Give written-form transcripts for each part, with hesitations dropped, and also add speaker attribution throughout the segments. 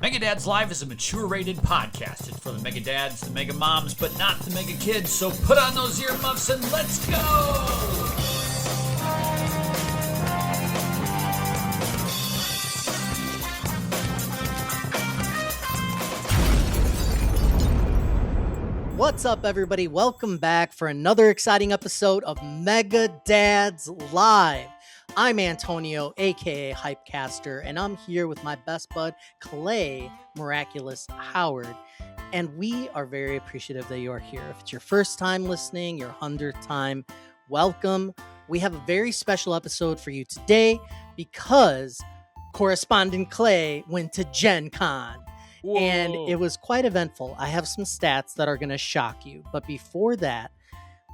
Speaker 1: Mega Dads Live is a mature-rated podcast. It's for the Mega Dads, the Mega Moms, but not the Mega Kids. So put on those earmuffs and let's go!
Speaker 2: What's up, everybody? Welcome back for another exciting episode of Mega Dads Live. I'm Antonio, aka Hypecaster, and I'm here with my best bud, Clay Miraculous Howard. And we are very appreciative that you are here. If it's your first time listening, your 100th time, welcome. We have a very special episode for you today because correspondent Clay went to GenCon.
Speaker 3: Whoa.
Speaker 2: And it was quite eventful. I have some stats that are going to shock you. But before that,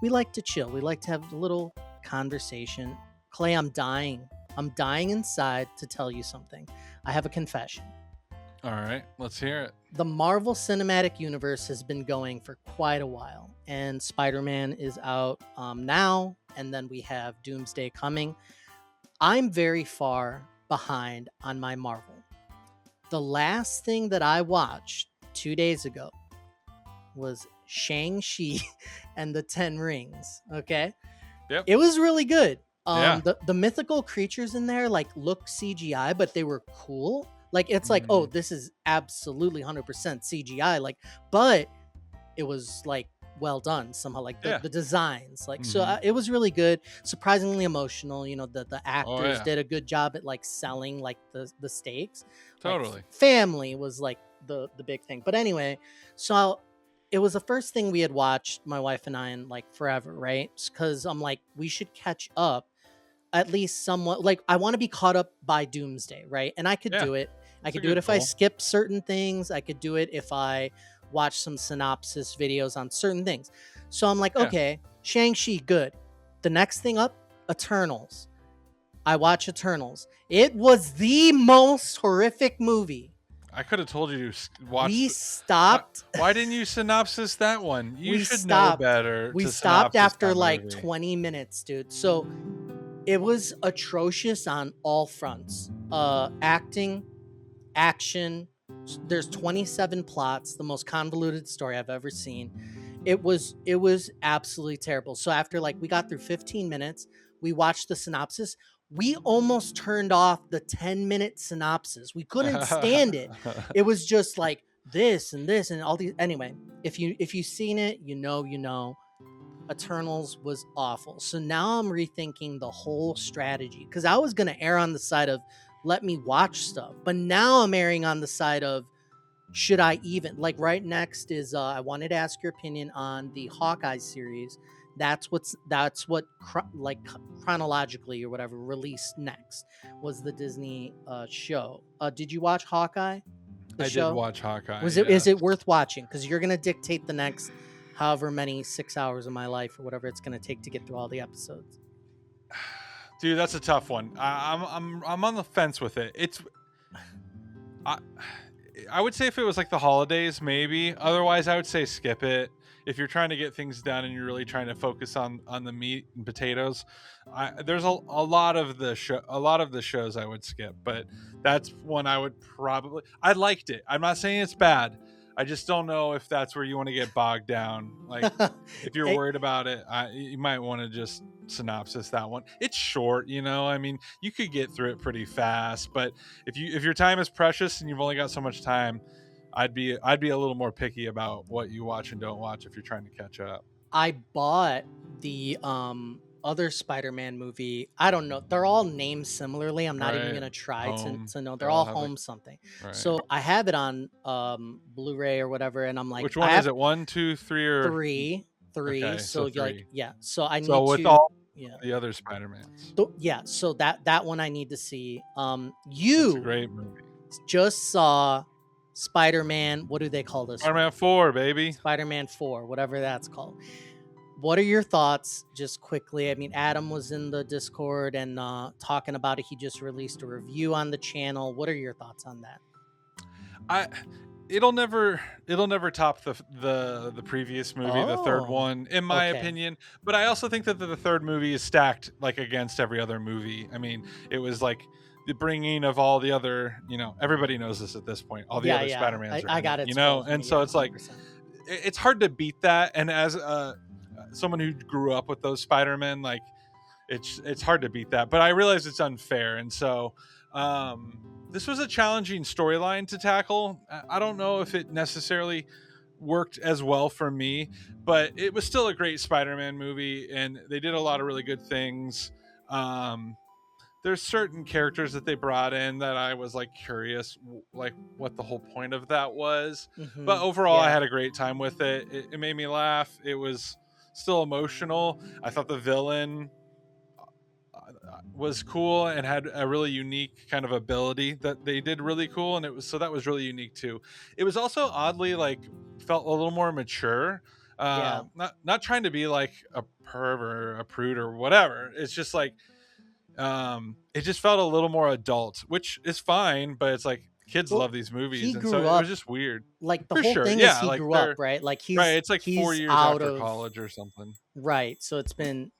Speaker 2: we like to chill. We like to have a little conversation. Clay, I'm dying. I'm dying inside to tell you something. I have a confession.
Speaker 3: All right, let's hear it.
Speaker 2: The Marvel Cinematic Universe has been going for quite a while. And Spider-Man is out now. And then we have Doomsday coming. I'm very far behind on my Marvel. The last thing that I watched 2 days ago was Shang-Chi and the 10 Rings. Okay.
Speaker 3: Yep.
Speaker 2: It was really good.
Speaker 3: Yeah.
Speaker 2: The mythical creatures in there like look CGI, but they were cool. Like it's like, oh, this is absolutely 100% CGI. Like, but it was like well done somehow. Like the designs, like so it was really good. Surprisingly emotional. You know, the actors did a good job at like selling like the stakes.
Speaker 3: Totally.
Speaker 2: Like, family was like the big thing. But anyway, so it was the first thing we had watched, my wife and I, in like forever, right? Because I'm like, we should catch up at least somewhat. Like, I want to be caught up by Doomsday, right? And I could do it. I could do it if I skip certain things. I could do it if I watch some synopsis videos on certain things. So I'm like, okay, Shang-Chi, good. The next thing up, Eternals. I watch Eternals. It was the most horrific movie.
Speaker 3: I could have told you to watch.
Speaker 2: We stopped.
Speaker 3: Why didn't you synopsis that one? You should
Speaker 2: stopped.
Speaker 3: know better.
Speaker 2: We
Speaker 3: to
Speaker 2: stopped after like
Speaker 3: movie.
Speaker 2: 20 minutes, dude. So it was atrocious on all fronts. Acting, action. There's 27 plots. The most convoluted story I've ever seen. It was absolutely terrible. So after like we got through 15 minutes, we watched the synopsis. We almost turned off the 10-minute synopsis. We couldn't stand it. It was just like this and this and all these. Anyway, if you've seen it, you know. Eternals was awful. So now I'm rethinking the whole strategy because I was gonna err on the side of let me watch stuff, but now I'm erring on the side of should I even like right next is I wanted to ask your opinion on the Hawkeye series. That's what chronologically or whatever released next was the Disney show. Did you watch Hawkeye?
Speaker 3: I did watch Hawkeye.
Speaker 2: Is it worth watching? Because you're gonna dictate the next however many 6 hours of my life or whatever it's gonna take to get through all the episodes.
Speaker 3: Dude, that's a tough one. I'm on the fence with it. I would say if it was like the holidays, maybe. Otherwise, I would say skip it. If you're trying to get things done and you're really trying to focus on the meat and potatoes, there's a lot of the shows I would skip, but that's one I would probably. I liked it. I'm not saying it's bad. I just don't know if that's where you want to get bogged down. Like, if you're worried about it, you might want to just synopsis that one. It's short, you know. I mean, you could get through it pretty fast, but if your time is precious and you've only got so much time, I'd be a little more picky about what you watch and don't watch if you're trying to catch up.
Speaker 2: I bought the other Spider-Man movie. I don't know. They're all named similarly. I'm not even going to try to know. They're all home something. Right. So I have it on Blu-ray or whatever, and I'm like,
Speaker 3: which one is it? 1, 2, 3, or
Speaker 2: 3?
Speaker 3: Okay,
Speaker 2: so
Speaker 3: three.
Speaker 2: Like, yeah. So I need
Speaker 3: so with
Speaker 2: to.
Speaker 3: All the other Spider-Mans.
Speaker 2: So that one I need to see.
Speaker 3: It's a great movie.
Speaker 2: Just saw Spider-Man. What do they call this?
Speaker 3: Spider-Man 4, baby.
Speaker 2: Spider-Man 4, whatever that's called. What are your thoughts, just quickly? I mean, Adam was in the Discord and talking about it. He just released a review on the channel. What are your thoughts on that?
Speaker 3: It'll never top the previous movie, the third one, in my opinion. But I also think that the third movie is stacked like against every other movie. I mean, it was like the bringing of all the other, everybody knows this at this point. All the other Spider-Mans are
Speaker 2: I
Speaker 3: in
Speaker 2: got
Speaker 3: it,
Speaker 2: it.
Speaker 3: and so it's like
Speaker 2: 100%.
Speaker 3: it's hard to beat that. And as someone who grew up with those Spider-Men, like it's hard to beat that. But I realize it's unfair, and so this was a challenging storyline to tackle. I don't know if it necessarily worked as well for me, but it was still a great Spider-Man movie, and they did a lot of really good things. There's certain characters that they brought in that I was like curious, like what the whole point of that was. But overall, I had a great time with it. It made me laugh. It was still emotional. I thought the villain was cool and had a really unique kind of ability that they did really cool, and that was really unique too. It was also oddly like felt a little more mature. Not trying to be like a perv or a prude or whatever. It's just like it just felt a little more adult, which is fine, but it's like kids love these movies, and so it was just weird.
Speaker 2: Like the
Speaker 3: For
Speaker 2: whole
Speaker 3: sure,
Speaker 2: thing
Speaker 3: yeah,
Speaker 2: is he
Speaker 3: like
Speaker 2: grew up, right? Like
Speaker 3: right. It's like 4
Speaker 2: he's
Speaker 3: years
Speaker 2: out
Speaker 3: after
Speaker 2: of
Speaker 3: college or something.
Speaker 2: right. So it's been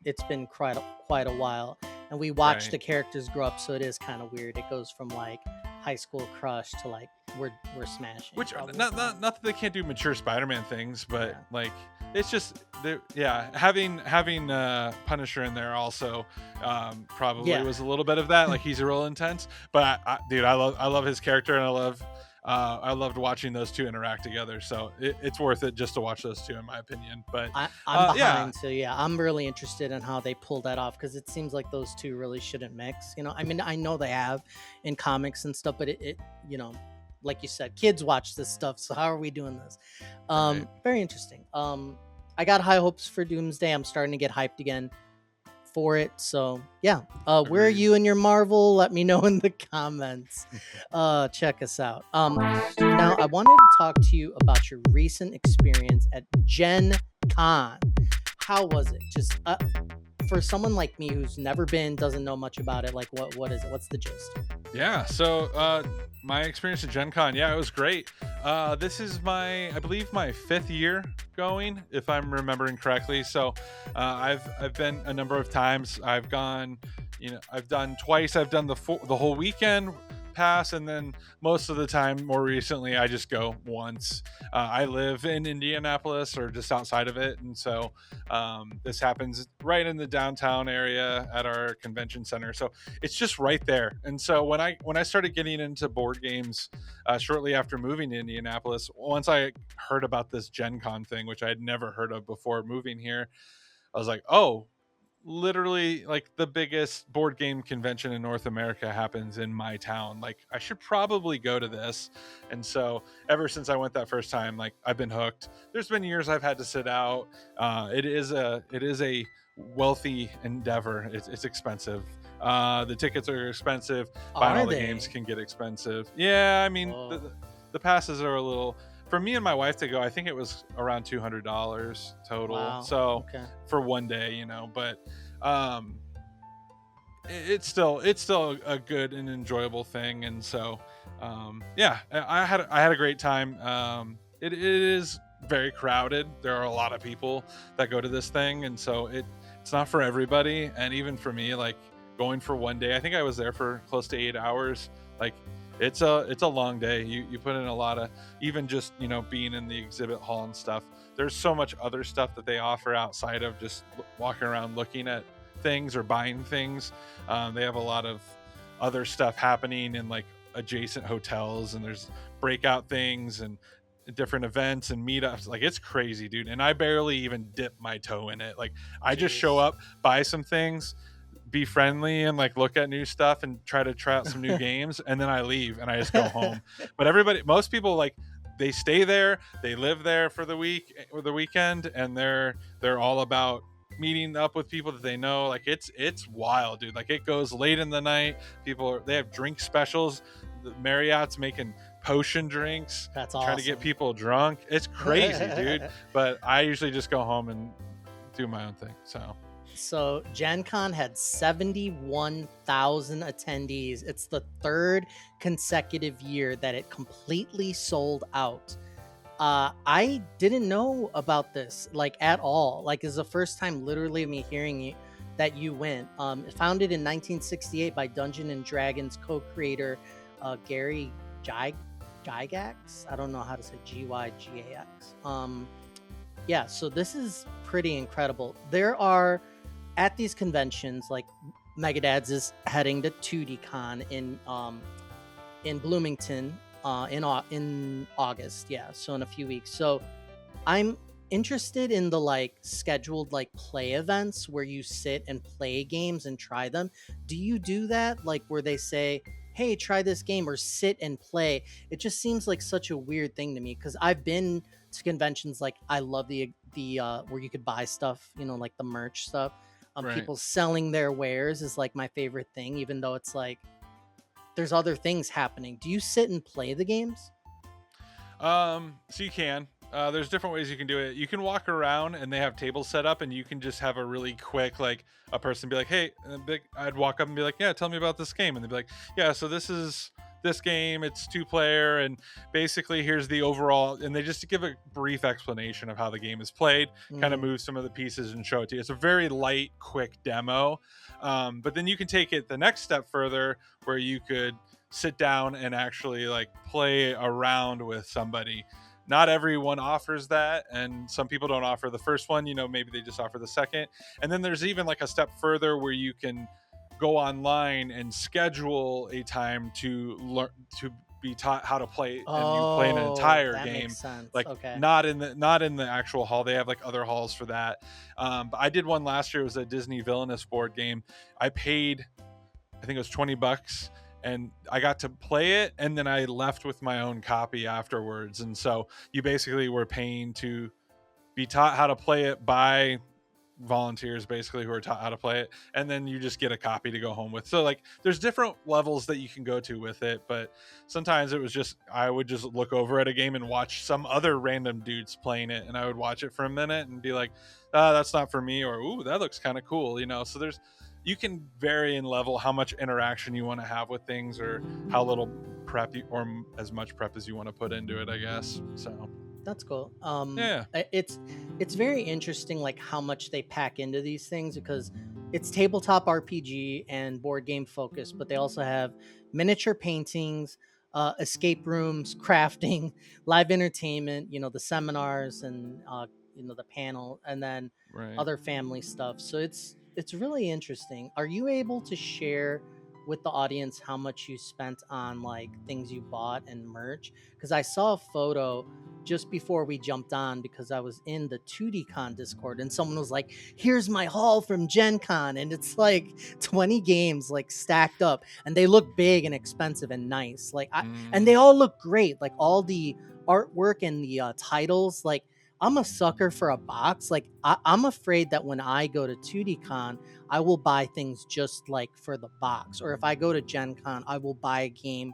Speaker 2: quite a while, and we watched
Speaker 3: Right.
Speaker 2: the characters grow up. So it is kind of weird. It goes from like high school crush to like we're smashing.
Speaker 3: Which
Speaker 2: probably.
Speaker 3: not that they can't do mature Spider-Man things, but
Speaker 2: Yeah.
Speaker 3: like it's just having Punisher in there also probably was a little bit of that. Like he's real intense, but I love his character, and I loved watching those two interact together. So it's worth it just to watch those two, in my opinion. But
Speaker 2: I'm behind, so I'm really interested in how they pull that off, because it seems like those two really shouldn't mix. I mean, I know they have in comics and stuff, but it like you said, kids watch this stuff. So how are we doing this?
Speaker 3: Right.
Speaker 2: Very interesting. I got high hopes for Doomsday. I'm starting to get hyped again for it. So where are
Speaker 3: Agreed.
Speaker 2: you in your Marvel? Let me know in the comments. Check us out. Now I wanted to talk to you about your recent experience at GenCon. How was it? Just for someone like me who's never been, doesn't know much about it, like what is it? What's the gist?
Speaker 3: Yeah, so my experience at GenCon, it was great. This is I believe my 5th year going, if I'm remembering correctly. So I've been a number of times. I've gone, I've done twice. I've done the whole weekend pass, and then most of the time, more recently, I just go once. I live in Indianapolis, or just outside of it, and so this happens right in the downtown area at our convention center. So it's just right there. And so when I started getting into board games shortly after moving to Indianapolis, once I heard about this GenCon thing, which I had never heard of before moving here, I was like, oh, literally, like, the biggest board game convention in North America happens in my town. Like, I should probably go to this. And so ever since I went that first time, like, I've been hooked. There's been years I've had to sit out. It is a wealthy endeavor. It's expensive. The tickets are expensive. Buying all the games can get expensive. Yeah, I mean, the passes are a little. For me and my wife to go, I think it was around $200 total.
Speaker 2: Wow.
Speaker 3: So for one day, but it's still a good and enjoyable thing. And so I had a great time. It is very crowded. There are a lot of people that go to this thing, and so it's not for everybody. And even for me, like, going for one day, I think I was there for close to 8 hours. Like, it's a long day. You put in a lot of, even just being in the exhibit hall and stuff. There's so much other stuff that they offer outside of just walking around looking at things or buying things. They have a lot of other stuff happening in like adjacent hotels, and there's breakout things and different events and meetups. Like, it's crazy, dude. And I barely even dip my toe in it. Like, I just show up, buy some things, be friendly, and like look at new stuff and try out some new games, and then I leave and I just go home. But most people, like, they stay there, they live there for the week or the weekend, and they're all about meeting up with people that they know. Like, it's wild, dude. Like, it goes late in the night. They have drink specials. The Marriott's making potion drinks.
Speaker 2: That's awesome.
Speaker 3: Trying to get people drunk. It's crazy, dude. But I usually just go home and do my own thing.
Speaker 2: So GenCon had 71,000 attendees. It's the 3rd consecutive year that it completely sold out. I didn't know about this, like, at all. Like, it's the first time literally me hearing that you went. Founded in 1968 by Dungeon and Dragons co-creator Gary Gygax. I don't know how to say Gygax. Yeah, so this is pretty incredible. There are at these conventions, like Megadads is heading to 2DCon in Bloomington in August. Yeah, so in a few weeks. So I'm interested in the like scheduled like play events where you sit and play games and try them. Do you do that, like where they say, hey, try this game, or sit and play? It just seems like such a weird thing to me, because I've been to conventions. Like, I love the where you could buy stuff, you know, like the merch stuff.
Speaker 3: Right.
Speaker 2: People selling their wares is like my favorite thing, even though it's like there's other things happening. Do you sit and play the games?
Speaker 3: So you can. There's different ways you can do it. You can walk around and they have tables set up, and you can just have a really quick, like, a person be like, hey, I'd walk up and be like, yeah, tell me about this game. And they'd be like, yeah, so this is this game. It's 2-player. And basically here's the overall, and they just give a brief explanation of how the game is played, kind of move some of the pieces and show it to you. It's a very light, quick demo. But then you can take it the next step further, where you could sit down and actually like play around with somebody. Not everyone offers that, and some people don't offer the first one, you know, maybe they just offer the second. And then there's even like a step further where you can go online and schedule a time to learn, to be taught how to play, and you play an entire
Speaker 2: that
Speaker 3: game,
Speaker 2: makes sense.
Speaker 3: like
Speaker 2: Okay.
Speaker 3: not in the actual hall. They have like other halls for that. But I did one last year. It was a Disney Villainous board game. I paid, I think it was $20, and I got to play it, and then I left with my own copy afterwards. And so you basically were paying to be taught how to play it by volunteers, basically, who are taught how to play it, and then you just get a copy to go home with. So like there's different levels that you can go to with it, but sometimes it was just, I would just look over at a game and watch some other random dudes playing it, and I would watch it for a minute and be like, that's not for me, or ooh, that looks kind of cool, you know. So there's, you can vary in level how much interaction you want to have with things, or how little prep or as much prep as you want to put into it, I guess. So
Speaker 2: That's cool.
Speaker 3: Yeah.
Speaker 2: It's very interesting, like how much they pack into these things, because it's tabletop RPG and board game focused, but they also have miniature paintings, escape rooms, crafting, live entertainment. You know, the seminars and you know, the panel, and then
Speaker 3: Right.
Speaker 2: other family stuff. So it's really interesting. Are you able to share with the audience how much you spent on like things you bought and merch? Because I saw a photo just before we jumped on, because I was in the 2DCon Discord, and someone was like, here's my haul from GenCon, and it's like 20 games like stacked up, and they look big and expensive and nice, like and they all look great, like all the artwork and the titles. Like, I'm a sucker for a box. Like, I'm afraid that when I go to 2DCon, I will buy things just like for the box. Or if I go to Gen Con, I will buy a game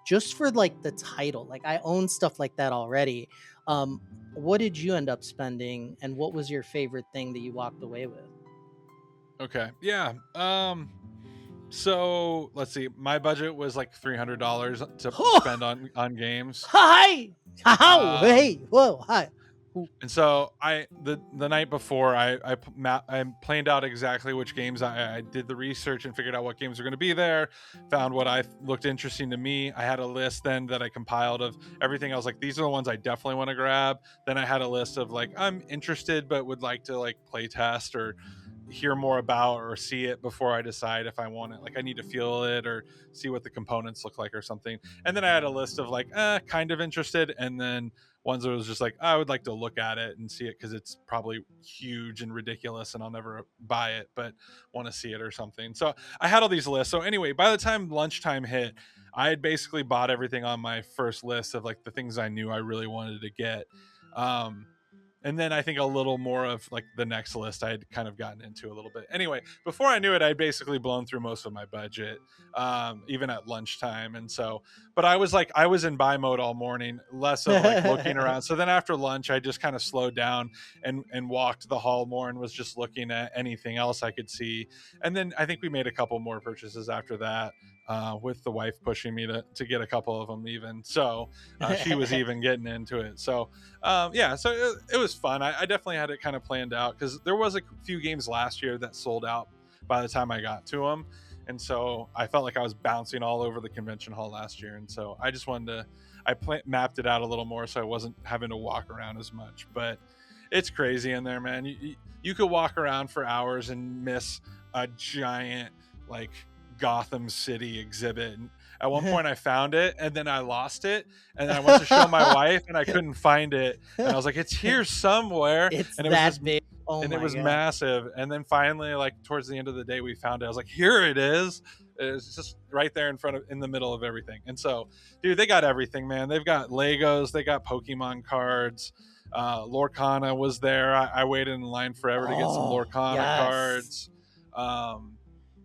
Speaker 2: just for like the title. Like, I own stuff like that already. What did you end up spending, and what was your favorite thing that you walked away with?
Speaker 3: Okay. Yeah. So let's see. My budget was like $300 to spend on games.
Speaker 2: Hi! How? Hey! Whoa! Hi!
Speaker 3: And so the night before I planned out exactly which games. I did the research and figured out what games were going to be there, found what I looked interesting to me. I had a list then that I compiled of everything. I was like, these are the ones I definitely want to grab. Then I had a list of like, I'm interested but would like to like play test or hear more about or see it before I decide if I want it. Like, I need to feel it or see what the components look like or something. And then I had a list of like, kind of interested, and then ones that was just like, I would like to look at it and see it because it's probably huge and ridiculous and I'll never buy it, but want to see it or something. So I had all these lists. So anyway, by the time lunchtime hit, I had basically bought everything on my first list of like the things I knew I really wanted to get. And then I think a little more of like the next list I had kind of gotten into a little bit. Anyway, before I knew it, I'd basically blown through most of my budget, even at lunchtime. And so, but I was in buy mode all morning, less of like looking around. So then after lunch, I just kind of slowed down and walked the hall more and was just looking at anything else I could see. And then I think we made a couple more purchases after that. With the wife pushing me to get a couple of them even. So she was even getting into it. So yeah, so it was fun. I definitely had it kind of planned out because there was a few games last year that sold out by the time I got to them. And so I felt like I was bouncing all over the convention hall last year. And so I just wanted to, mapped it out a little more so I wasn't having to walk around as much. But it's crazy in there, man. You could walk around for hours and miss a giant, like, Gotham City exhibit. And at one point I found it and then I lost it. And then I went to show my wife and I couldn't find it. And I was like, it's here somewhere.
Speaker 2: It's
Speaker 3: And it
Speaker 2: that
Speaker 3: was this
Speaker 2: big. Oh
Speaker 3: and
Speaker 2: my
Speaker 3: it was
Speaker 2: God.
Speaker 3: massive. And then finally, like towards the end of the day, we found it. I was like, here it is. It's just right there in the middle of everything. And so, dude, they got everything, man. They've got Legos, they got Pokemon cards. Lorcana was there. I waited in line forever to get some Lorcana cards.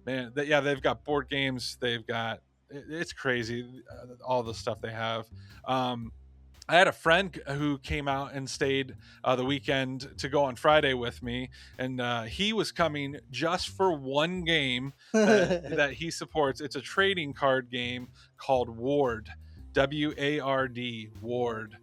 Speaker 3: Man, they've got board games. They've got, it's crazy, all the stuff they have. I had a friend who came out and stayed the weekend to go on Friday with me, and he was coming just for one game that he supports. It's a trading card game called Ward, WARD, Ward.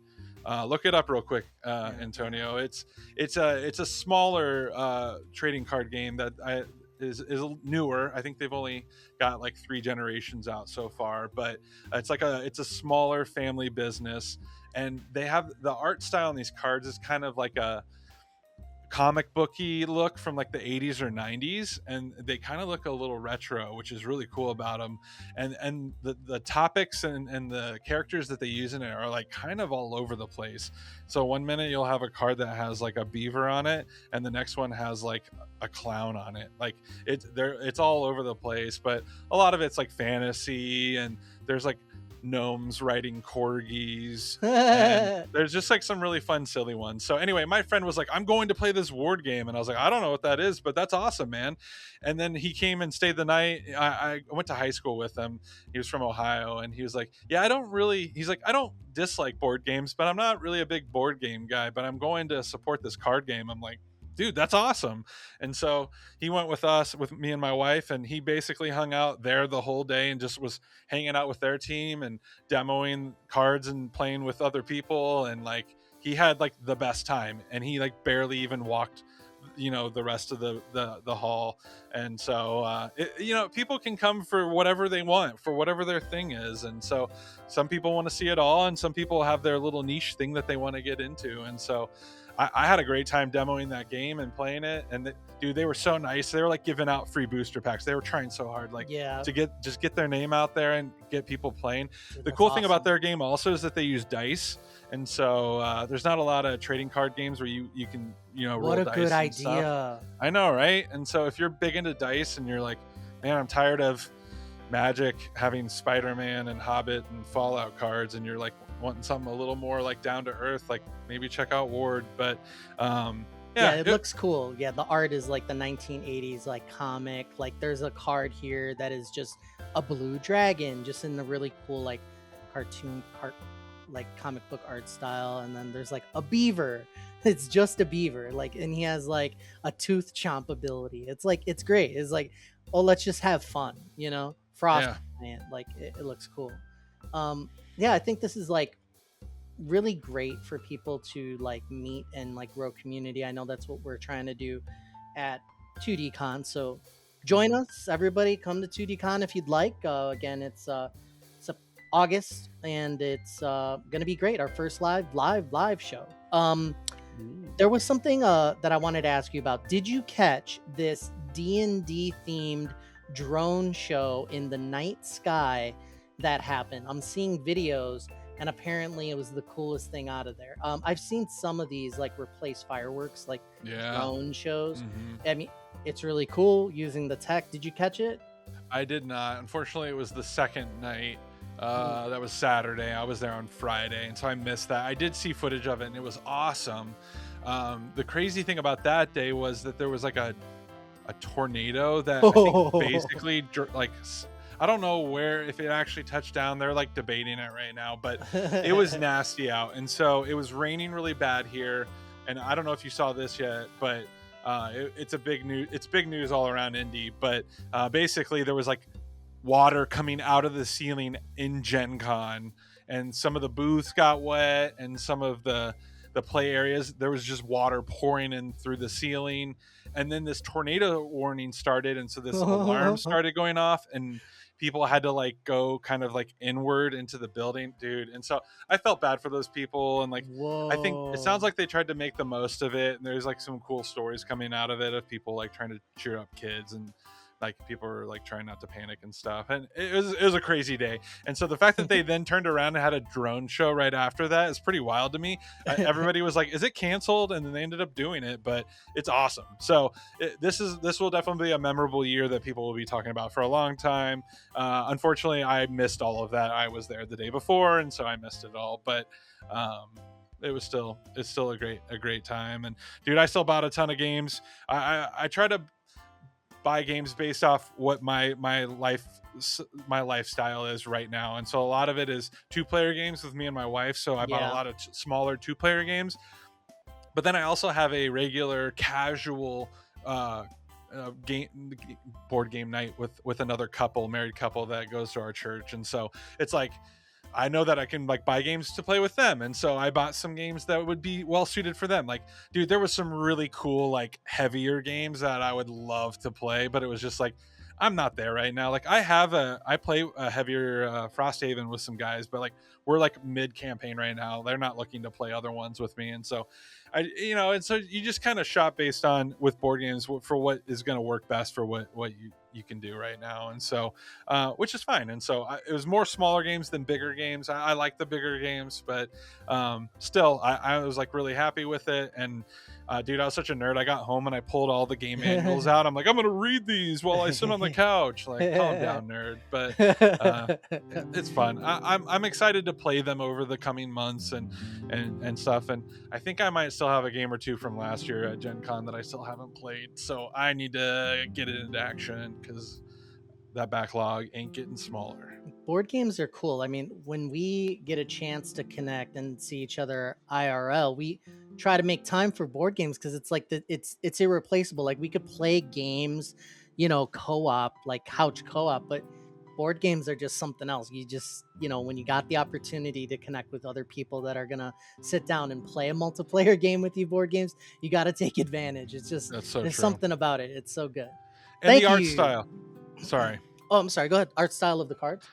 Speaker 3: Look it up real quick, Antonio. It's a smaller trading card game that is newer. I think they've only got like 3 generations out so far, but it's a smaller family business. And they have the art style on these cards is kind of like a comic booky look from like the 80s or 90s, and they kind of look a little retro, which is really cool about them. And the topics and the characters that they use in it are like kind of all over the place. So one minute you'll have a card that has like a beaver on it, and the next one has like a clown on it. Like it's all over the place, but a lot of it's like fantasy, and there's like gnomes riding corgis, and there's just like some really fun silly ones. So anyway, my friend was like, I'm going to play this Ward game, and I was like, I don't know what that is, but that's awesome, man. And then he came and stayed the night. I went to high school with him. He was from Ohio, and he was like, I don't dislike board games, but I'm not really a big board game guy, but I'm going to support this card game. I'm like, dude, that's awesome. And so he went with me and my wife, and he basically hung out there the whole day and just was hanging out with their team and demoing cards and playing with other people. And like, he had like the best time, and he like barely even walked, the rest of the hall. And so, people can come for whatever they want, for whatever their thing is. And so some people want to see it all, and some people have their little niche thing that they want to get into. And so I had a great time demoing that game and playing it. And dude, they were so nice. They were like giving out free booster packs. They were trying so hard, like to get their name out there and get people playing.
Speaker 2: Dude,
Speaker 3: the cool thing about their game also is that they use dice. And so there's not a lot of trading card games where you can, roll dice.
Speaker 2: What a good idea.
Speaker 3: Stuff. I know, right? And so if you're big into dice and you're like, man, I'm tired of Magic having Spider-Man and Hobbit and Fallout cards, and you're like wanting something a little more like down to earth, like maybe check out Ward. But
Speaker 2: it looks cool. Yeah, the art is like the 1980s like comic. Like there's a card here that is just a blue dragon, just in the really cool like cartoon like comic book art style. And then there's like a beaver. It's just a beaver, like, and he has like a tooth chomp ability. It's like, it's great. It's like, oh, let's just have fun, Frost Giant. Like it looks cool. I think this is like really great for people to like meet and like grow community. I know that's what we're trying to do at 2DCon. So join us, everybody. Come to 2DCon if you'd like. Again, it's August, and it's gonna be great. Our first live show. There was something that I wanted to ask you about. Did you catch this D&D themed drone show in the night sky that happened? I'm seeing videos, and apparently it was the coolest thing out of there. I've seen some of these like replace fireworks, like drone shows. I mean, it's really cool using the tech. Did you catch it?
Speaker 3: I did not. Unfortunately, it was the second night. That was Saturday. I was there on Friday, and so I missed that. I did see footage of it, and it was awesome. The crazy thing about that day was that there was like a tornado that I think basically like, I don't know if it actually touched down. They're like debating it right now, but it was nasty out. And so it was raining really bad here. And I don't know if you saw this yet, but it's big news all around Indy. But basically there was like water coming out of the ceiling in GenCon, and some of the booths got wet, and some of the play areas, there was just water pouring in through the ceiling. and then this tornado warning started, and so this alarm started going off, and people had to like go kind of like inward into the building, dude. And so I felt bad for those people, and like I think it sounds like they tried to make the most of it, and there's like some cool stories coming out of it of people like trying to cheer up kids, and like people were like trying not to panic and stuff, and it was a crazy day. And so the fact that they then turned around and had a drone show right after that is pretty wild to me. Everybody was like, is it canceled? And then they ended up doing it, but it's awesome. So this will definitely be a memorable year that people will be talking about for a long time. Unfortunately, I missed all of that. I was there the day before, and so I missed it all, but it's still a great time. And dude, I still bought a ton of games. I try to buy games based off what my lifestyle is right now, and so a lot of it is 2-player games with me and my wife, so I bought a lot of smaller 2-player games. But then I also have a regular casual board game night with another married couple that goes to our church, and so it's like I know that I can like buy games to play with them, and so I bought some games that would be well suited for them. Like, dude, there was some really cool like heavier games that I would love to play, but it was just like I'm not there right now. Like I play a heavier Frosthaven with some guys, but like we're like mid campaign right now. They're not looking to play other ones with me, and so and so you just kind of shop based on with board games for what is going to work best for what you can do right now, and so which is fine. And so it was more smaller games than bigger games. I like the bigger games, but still I was like really happy with it. And dude, I was such a nerd. I got home and I pulled all the game manuals out. I'm like, I'm gonna read these while I sit on the couch. Like, calm down, nerd. But it's fun. I'm excited to play them over the coming months and stuff. And I think I might still have a game or two from last year at GenCon that I still haven't played. So I need to get it into action because that backlog ain't getting smaller.
Speaker 2: Board games are cool. I mean, when we get a chance to connect and see each other IRL, we try to make time for board games because it's like it's irreplaceable. Like we could play games, co-op, like couch co-op, but board games are just something else. You just, when you got the opportunity to connect with other people that are gonna sit down and play a multiplayer game with you, board games, you got to take advantage. It's just there's something about it. It's so good.
Speaker 3: And the art style. Sorry.
Speaker 2: Oh, I'm sorry. Go ahead. Art style of the cards.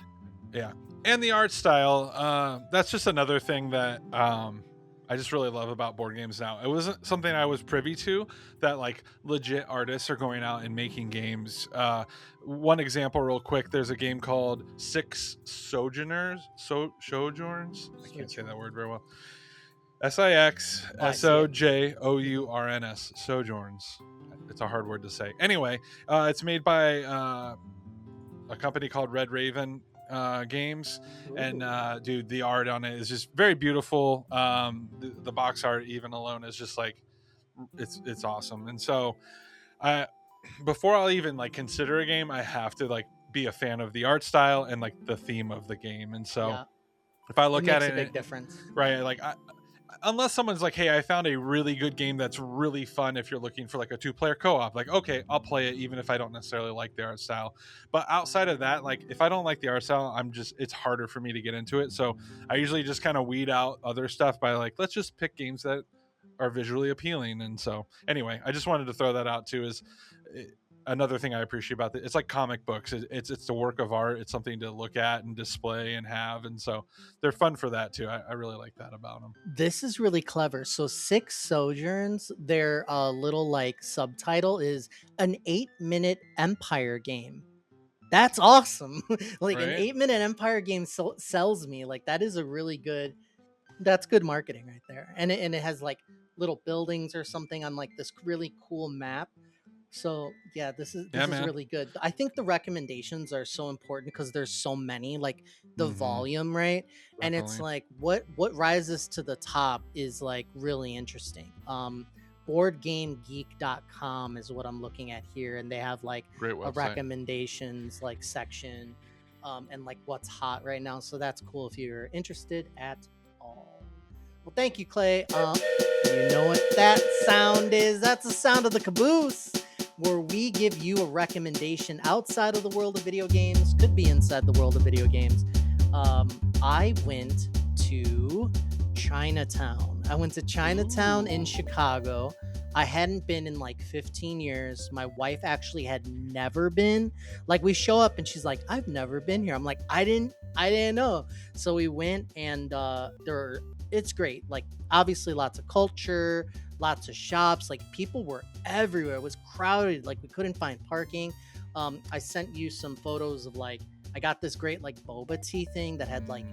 Speaker 3: Yeah. And the art style, that's just another thing that I just really love about board games now. It wasn't something I was privy to, that like legit artists are going out and making games. One example real quick, there's a game called Six Sojourners. Sojourns? I can't say that word very well. SIXSOJOURNS. Sojourns. It's a hard word to say. Anyway, it's made by a company called Red Raven Games. Ooh. And dude, the art on it is just very beautiful. The box art even alone is just like it's awesome. And so before I'll even like consider a game, I have to like be a fan of the art style and like the theme of the game. And so if I look at it,
Speaker 2: it makes a big difference,
Speaker 3: right? Like unless someone's like, hey, I found a really good game that's really fun if you're looking for like a 2-player co-op, like, okay, I'll play it even if I don't necessarily like the art style. But outside of that, like if I don't like the art style, it's harder for me to get into it. So I usually just kind of weed out other stuff by like, let's just pick games that are visually appealing. And so anyway, I just wanted to throw that out too, is another thing I appreciate about it. It's like comic books. It's the work of art. It's something to look at and display and have. And so they're fun for that too. I really like that about them.
Speaker 2: This is really clever. So Six Sojourns, their little like subtitle is an 8-minute Empire game. That's awesome. Like right? An 8-minute Empire game sells me. Like that is a really good, that's good marketing right there. And it has like little buildings or something on like this really cool map. So yeah, this is really good. I think the recommendations are so important because there's so many, like the volume, right? Definitely. And it's like what rises to the top is like really interesting. BoardGameGeek.com is what I'm looking at here, and they have like a recommendations like section and like what's hot right now. So that's cool if you're interested at all. Well, thank you, Clay. You know what that sound is? That's the sound of the caboose, where we give you a recommendation outside of the world of video games, could be inside the world of video games. I went to Chinatown I went to Chinatown in Chicago. I hadn't been in like 15 years. My wife actually had never been. Like, we show up and she's like, I've never been here. I'm like, I didn't know. So we went, and it's great. Like, obviously lots of culture, lots of shops. Like, people were everywhere. It was crowded. Like, we couldn't find parking. I sent you some photos of, like, I got this great like boba tea thing that had like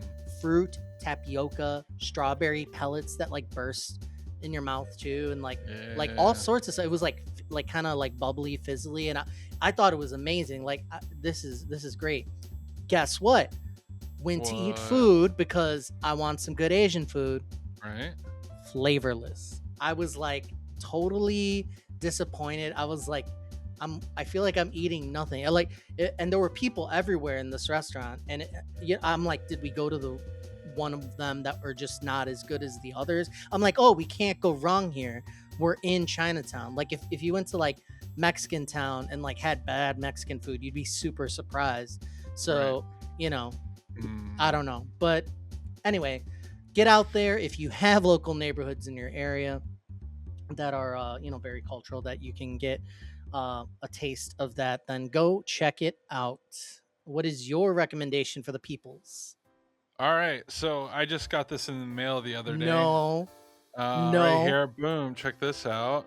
Speaker 2: fruit, tapioca, strawberry pellets that like burst in your mouth too, and like all sorts of stuff. It was like kind of like bubbly, fizzly, and I thought it was amazing. Like, this is great. Guess what? Went to eat food because I want some good Asian food.
Speaker 3: Right.
Speaker 2: Flavorless. I was like totally disappointed. I was like, I feel like I'm eating nothing. And there were people everywhere in this restaurant, and I'm like, did we go to the one of them that were just not as good as the others? I'm like, oh, we can't go wrong here. We're in Chinatown. Like, if you went to like Mexican town and like had bad Mexican food, you'd be super surprised. So, I don't know. But anyway, get out there. If you have local neighborhoods in your area that are, very cultural, that you can get a taste of that, then go check it out. What is your recommendation for the peoples?
Speaker 3: All right, so I just got this in the mail the other day.
Speaker 2: No.
Speaker 3: Right here, boom! Check this out.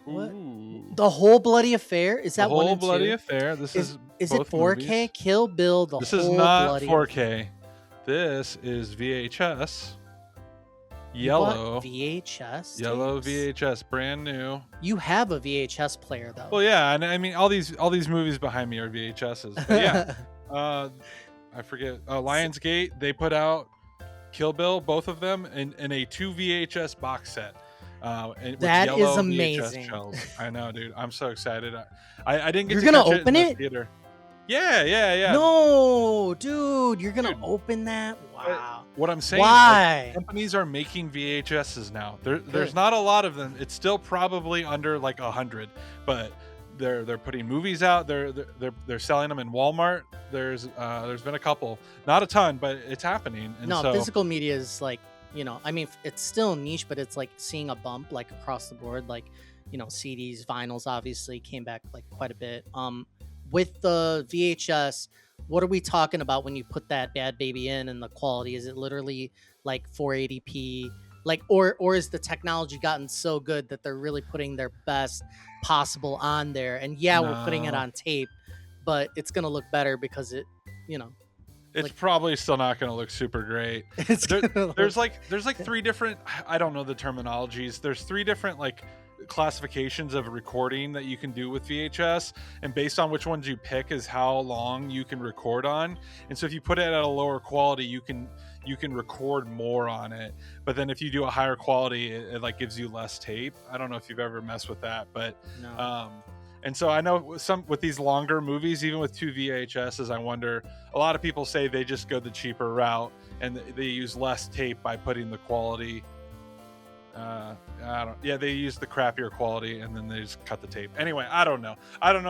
Speaker 2: What?
Speaker 3: Ooh.
Speaker 2: The Whole Bloody Affair? Is that
Speaker 3: The
Speaker 2: one
Speaker 3: Whole
Speaker 2: and
Speaker 3: Bloody
Speaker 2: two?
Speaker 3: Affair. This is
Speaker 2: it
Speaker 3: both
Speaker 2: 4K?
Speaker 3: movies.
Speaker 2: Kill Bill. The
Speaker 3: This
Speaker 2: Whole
Speaker 3: is not
Speaker 2: Bloody
Speaker 3: 4K. This is VHS. Yellow
Speaker 2: VHS.
Speaker 3: Yellow
Speaker 2: tapes?
Speaker 3: VHS, brand new.
Speaker 2: You have a VHS player though.
Speaker 3: Well, yeah, and I mean all these movies behind me are VHSs. But yeah, I forget. Lionsgate, they put out Kill Bill, both of them, in a 2 VHS box set. With
Speaker 2: that is
Speaker 3: yellow
Speaker 2: amazing.
Speaker 3: VHS shells. I know, dude. I'm so excited. I didn't get.
Speaker 2: You're
Speaker 3: to
Speaker 2: gonna
Speaker 3: catch
Speaker 2: open
Speaker 3: it in the
Speaker 2: it?
Speaker 3: theater. Yeah.
Speaker 2: No, dude, you're gonna
Speaker 3: Dude.
Speaker 2: open that? Wow.
Speaker 3: What I'm saying,
Speaker 2: Why?
Speaker 3: like, companies are making VHSs now. There's not a lot of them. It's still probably under like 100, but they're putting movies out. They're selling them in Walmart. There's been a couple, not a ton, but it's happening. And
Speaker 2: No,
Speaker 3: so,
Speaker 2: physical media is like, I mean, it's still niche, but it's like seeing a bump like across the board. Like, CDs, vinyls obviously came back like quite a bit. With the VHS, what are we talking about when you put that bad baby in, and the quality? Is it literally like 480p? Like, or is the technology gotten so good that they're really putting their best possible on there? And yeah, we're putting it
Speaker 3: No.
Speaker 2: on tape, but it's gonna look better because
Speaker 3: it's
Speaker 2: like-
Speaker 3: probably still not going to look super great.
Speaker 2: it's gonna
Speaker 3: There's
Speaker 2: look-
Speaker 3: like three different, I don't know the terminologies. There's three different like classifications of recording that you can do with VHS, and based on which ones you pick is how long you can record on. And so if you put it at a lower quality, you can record more on it. But then if you do a higher quality, it like gives you less tape. I don't know if you've ever messed with that, but
Speaker 2: no.
Speaker 3: and so I know with these longer movies, even with 2 VHSs, I wonder, a lot of people say they just go the cheaper route and they use less tape by putting the quality. They use the crappier quality and then they just cut the tape. Anyway, I don't know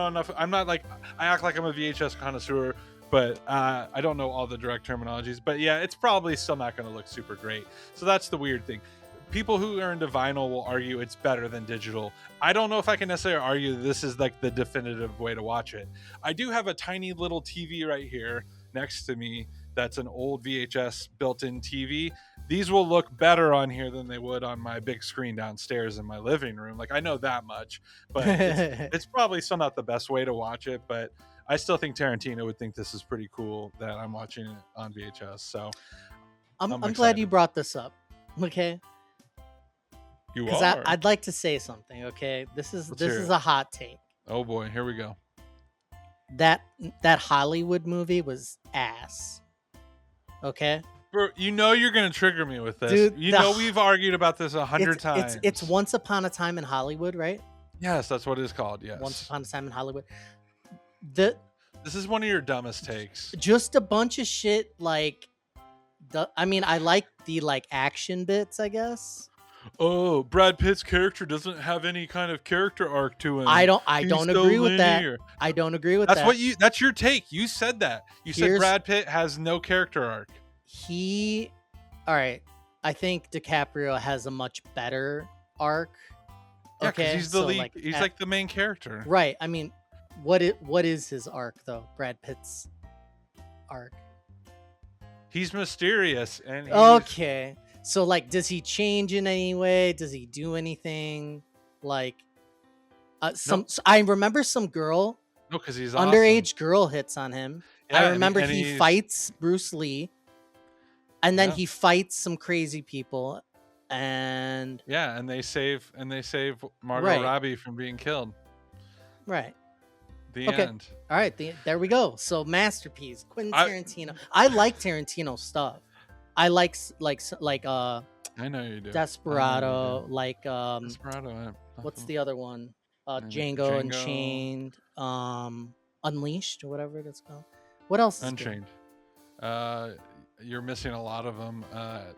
Speaker 3: enough. I'm not like, I act like I'm a VHS connoisseur, but I don't know all the direct terminologies. But yeah, it's probably still not going to look super great. So that's the weird thing. People who are into vinyl will argue it's better than digital. I don't know if I can necessarily argue this is like the definitive way to watch it. I do have a tiny little TV right here next to me that's an old VHS built-in TV. These will look better on here than they would on my big screen downstairs in my living room. Like, I know that much, but it's probably still not the best way to watch it. But I still think Tarantino would think this is pretty cool that I'm watching it on VHS. So
Speaker 2: I'm glad
Speaker 3: excited.
Speaker 2: you brought this up. Okay.
Speaker 3: You
Speaker 2: Because
Speaker 3: are.
Speaker 2: I'd like to say something. Okay. This
Speaker 3: Let's
Speaker 2: is
Speaker 3: hear it.
Speaker 2: a hot take.
Speaker 3: Oh boy, here we go.
Speaker 2: That Hollywood movie was ass. Okay.
Speaker 3: Bro, you know you're gonna trigger me with this.
Speaker 2: Dude,
Speaker 3: We've argued about this 100 times.
Speaker 2: It's Once Upon a Time in Hollywood, right?
Speaker 3: Yes, that's what it's called. Yes.
Speaker 2: Once Upon a Time in Hollywood.
Speaker 3: This is one of your dumbest takes.
Speaker 2: Just a bunch of shit like I like the like action bits, I guess.
Speaker 3: Oh, Brad Pitt's character doesn't have any kind of character arc to him.
Speaker 2: I don't
Speaker 3: He's
Speaker 2: agree with that.
Speaker 3: linear.
Speaker 2: I don't agree with
Speaker 3: That's
Speaker 2: that.
Speaker 3: that's your take. You said that. You said
Speaker 2: Here's-
Speaker 3: Brad Pitt has no character arc.
Speaker 2: All right. I think DiCaprio has a much better arc.
Speaker 3: Yeah, because
Speaker 2: Okay,
Speaker 3: he's the
Speaker 2: so
Speaker 3: lead.
Speaker 2: like
Speaker 3: He's like the main character.
Speaker 2: right. I mean, what is his arc though? Brad Pitt's arc.
Speaker 3: He's mysterious, and he's,
Speaker 2: Okay, so like, does he change in any way? Does he do anything? Like,
Speaker 3: Nope.
Speaker 2: I remember some girl,
Speaker 3: no, because he's awesome.
Speaker 2: underage girl, hits on him.
Speaker 3: Yeah,
Speaker 2: I
Speaker 3: and
Speaker 2: remember
Speaker 3: and
Speaker 2: he
Speaker 3: he's-
Speaker 2: fights Bruce Lee, and then
Speaker 3: Yeah.
Speaker 2: he fights some crazy people, and
Speaker 3: Yeah, and they save Margot
Speaker 2: Right.
Speaker 3: Robbie from being killed.
Speaker 2: right.
Speaker 3: The
Speaker 2: Okay.
Speaker 3: end.
Speaker 2: All right, there we go. So masterpiece, Quentin
Speaker 3: I-
Speaker 2: Tarantino. I like Tarantino stuff. I like
Speaker 3: I know you do.
Speaker 2: Desperado, like
Speaker 3: Desperado.
Speaker 2: what's the other one?
Speaker 3: Maybe
Speaker 2: Django
Speaker 3: Django.
Speaker 2: Unchained, Unleashed or whatever it's called. What else? Is good?
Speaker 3: Unchained? You're missing a lot of them.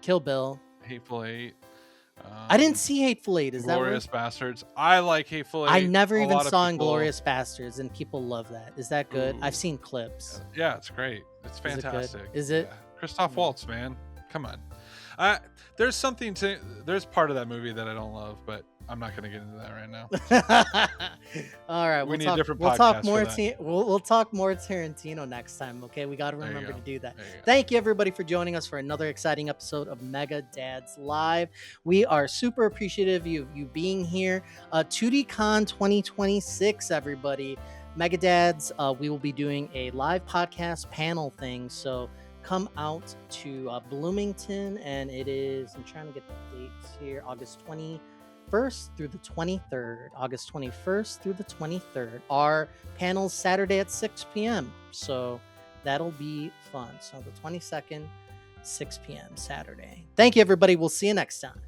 Speaker 2: Kill Bill.
Speaker 3: Hateful Eight.
Speaker 2: I didn't see Hateful Eight. Is that
Speaker 3: Glorious Bastards? I like Hateful Eight.
Speaker 2: I never
Speaker 3: A
Speaker 2: even
Speaker 3: lot of
Speaker 2: saw
Speaker 3: people-
Speaker 2: Inglourious Bastards, and people love that. Is that good?
Speaker 3: Ooh.
Speaker 2: I've seen clips.
Speaker 3: Yeah, it's great. It's
Speaker 2: Is it good?
Speaker 3: fantastic.
Speaker 2: Is it?
Speaker 3: Yeah. Christoph Waltz, man. Come on. There's part of that movie that I don't love, but I'm not going to get into that right now.
Speaker 2: All right,
Speaker 3: We need a different
Speaker 2: we'll talk
Speaker 3: podcast
Speaker 2: more.
Speaker 3: for that.
Speaker 2: We'll talk more Tarantino next time. Okay, we got to
Speaker 3: There you
Speaker 2: remember
Speaker 3: go.
Speaker 2: to do that.
Speaker 3: There you go.
Speaker 2: Thank you everybody for joining us for another exciting episode of Mega Dads Live. We are super appreciative of you being here. 2DCon 2026, everybody. Mega Dads, we will be doing a live podcast panel thing, so come out to Bloomington, and it is, I'm trying to get the dates here, August 21st through the 23rd. August 21st through the 23rd. Our panel's Saturday at 6 p.m. So that'll be fun. So the 22nd, 6 p.m. Saturday. Thank you, everybody. We'll see you next time.